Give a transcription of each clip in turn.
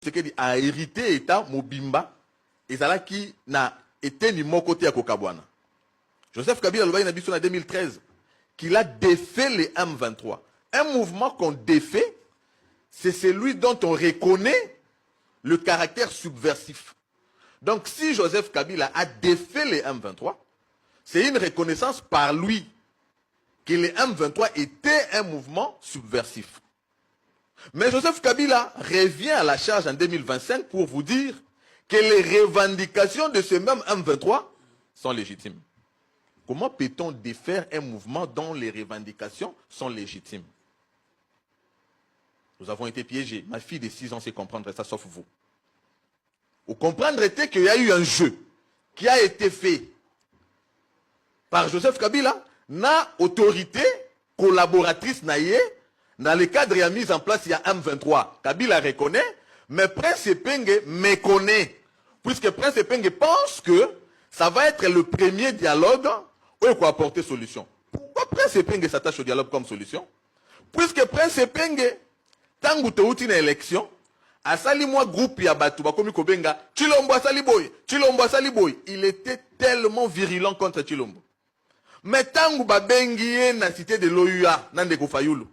Tshisekedi a hérité État Mobimba et ça qui n'a été ni mon côté à Kokabwana. Joseph Kabila a dit en 2013 qu'il a défait les M23. Un mouvement qu'on défait, c'est celui dont on reconnaît le caractère subversif. Donc si Joseph Kabila a défait les M23, c'est une reconnaissance par lui que les M23 étaient un mouvement subversif. Mais Joseph Kabila revient à la charge en 2025 pour vous dire que les revendications de ce même M23 sont légitimes. Comment peut-on défaire un mouvement dont les revendications sont légitimes? Nous avons été piégés. Ma fille de 6 ans sait comprendre ça, sauf vous. Vous comprendrez qu'il y a eu un jeu qui a été fait par Joseph Kabila, na autorité collaboratrice naïe, dans le cadre de la mise en place, il y a M23. Kabila reconnaît, mais Prince Epenge méconnaît. Puisque Prince Epenge pense que ça va être le premier dialogue où il faut apporter solution. Pourquoi Prince Epenge s'attache au dialogue comme solution? Puisque Prince Epenge, tant que tu as une élection, à Salimwa groupe ya batu bakomi kobenga Chilombo Saliboy, Chilombo Saliboy, il était tellement virulent contre Chilombo. Mais tant que babengi na cité de l'OUA, nande ko Fayulu,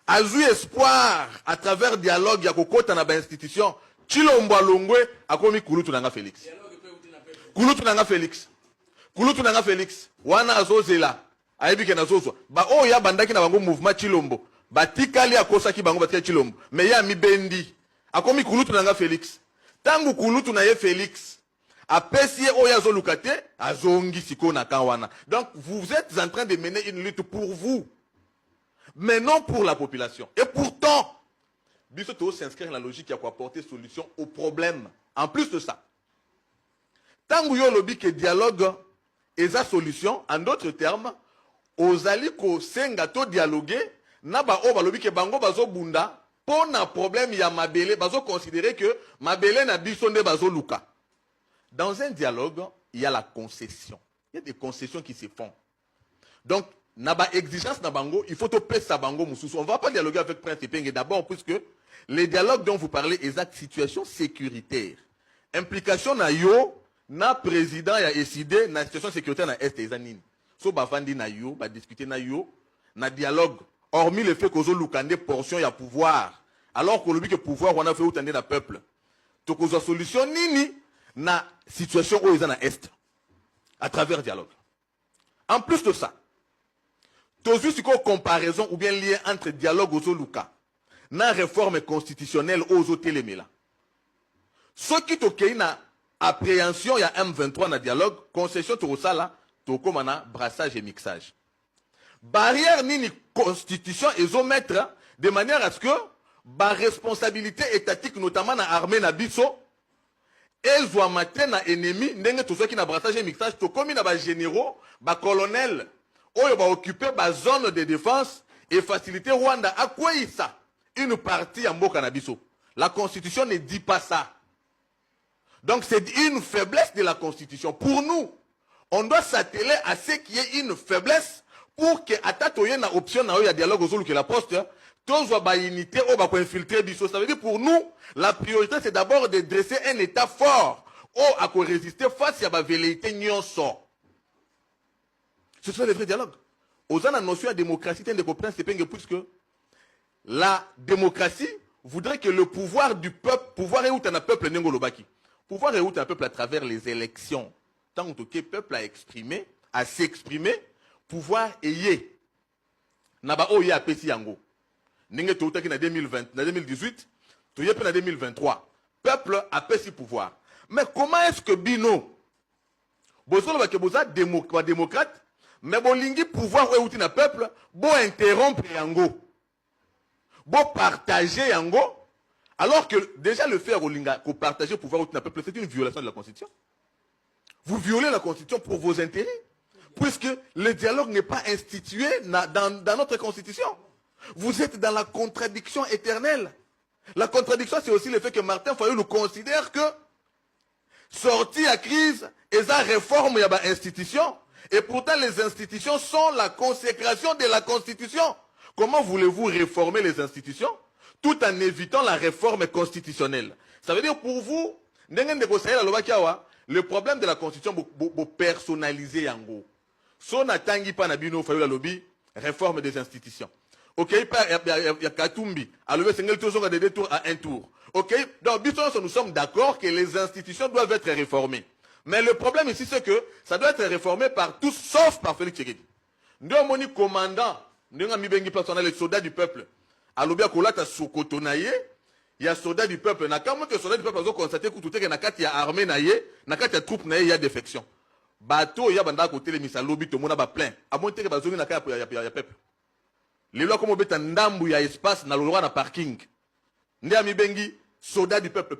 a eu espoir à travers dialogue ya kokota na ba institution, Chilombo alongwe akomi Kulutu nanga Félix. Kulutu nanga Félix. Kulutu nanga Félix. Wana azozela. Ayebi ke nazozwa. Ba o ya bandaki na bango mouvement Chilombo. Batikali akosaki bango batika Chilombo. Mais ya mi bendi. Akomi Kulutu nanga Félix. Tangu Kulutu na ye Félix. Apesi oya zolukate, azongi siko na kanwana. Donc vous êtes en train de mener une lutte pour vous, mais non pour la population. Et pourtant, Bissoto s'inscrit dans la logique qui a apporter solution au problème. En plus de ça, tangu yo lobby que dialogue et sa solution, en d'autres termes, aux alliés ko sengato dialoguer, na ba o ba lobby que bango bazo bunda. Pour un problème, il y a Mabele, bazo considérer que Mabele n'a bisonde bazo luka. Dans un dialogue, il y a la concession. Il y a des concessions qui se font. Donc, naba exigence na bango, il faut te payer sa bango mususu. On ne va pas dialoguer avec Prince Epenge d'abord, puisque les dialogues dont vous parlez, exact situation sécuritaire. Implication na yo, na président ya décidé, na situation sécuritaire na est ezanine. So bavandi na yo, ba discuter na yo, na dialogue. Hormis le fait que Lukande portion ya pouvoir, alors que le pouvoir on a fait autant de peuple. Donc la solution nini na situation où ils en a est à travers dialogue. En plus de ça, toujours une comparaison ou bien lien entre dialogue aux Luka, na réforme constitutionnelle aux Télémela. Ce qui est na appréhension il y a M23 na dialogue, concession tout ça là, tout comme na brassage et mixage. Barrière nini constitution et zo mettre de manière à ce que ba responsabilité étatique notamment na armée na biso et zo mater na ennemi ndenge tout ça qui na brassage et mixage to comme na ba généraux ba colonel oyo ba occuper ba zone de défense et faciliter Rwanda à quoi ça une partie ya mboka na biso. La constitution ne dit pas ça. Donc c'est une faiblesse de la constitution. Pour nous, on doit s'atteler à ce qui est une faiblesse pour que atatoye na option na ya dialogue aux que la poste tous ba unité ou ba infiltrer biso. Ça veut dire pour nous la priorité c'est d'abord de dresser un état fort ou à résister face à ba velléité nyonso. Ce sont les vrais dialogues. Aux la notion de démocratie de comprendre c'est puisque la démocratie voudrait que le pouvoir du peuple, pouvoir est où un peuple n'engolobaki. Pouvoir est où un peuple à travers les élections. Tant que le peuple a exprimé, à s'exprimer, pouvoir ayé. Naba oye a pesi yango. Ninge toutaki na 2020, na 2018, toyepe na 2023. Peuple a pesi pouvoir. Mais comment est-ce que Bino, bozolo ba ke boza démocrate, mais bolingi pouvoir ou na peuple, bo interrompre yango. Bo partager yango, alors que déjà le faire au linga, ko partager pouvoir ou na peuple, c'est une violation de la Constitution. Vous violez la Constitution pour vos intérêts. Puisque le dialogue n'est pas institué dans notre constitution. Vous êtes dans la contradiction éternelle. La contradiction, c'est aussi le fait que Martin Fayulu considère que sortie à crise et sa réforme, il y a une institution. Et pourtant, les institutions sont la consécration de la constitution. Comment voulez-vous réformer les institutions tout en évitant la réforme constitutionnelle? Ça veut dire pour vous, le problème de la constitution, vous personnaliser yango. Son atangi pa nabino fayo la lobby, réforme des institutions. Ok, il y a Katumbi, à lever 5 tours de 2 tours à 1 tour. Ok, donc nous sommes d'accord que les institutions doivent être réformées. Mais le problème ici, c'est que ça doit être réformé par tous, sauf par Félix Tshisekedi. Nous avons un commandant, nous avons les soldats du peuple. À l'obia kolata sokoto naye, il y a soldats du peuple. Na quand les soldats du peuple ont constaté que tout est na kati ya armée naye, na kati ya troupe naye, il y a défection. Bateau ya banda côté les misa lobby to mona ba plein. A monter que bazongi na kati ya peuple. Les lois comme beta ndambu ya espace na loi na parking. Ndi ami bengi soldats du peuple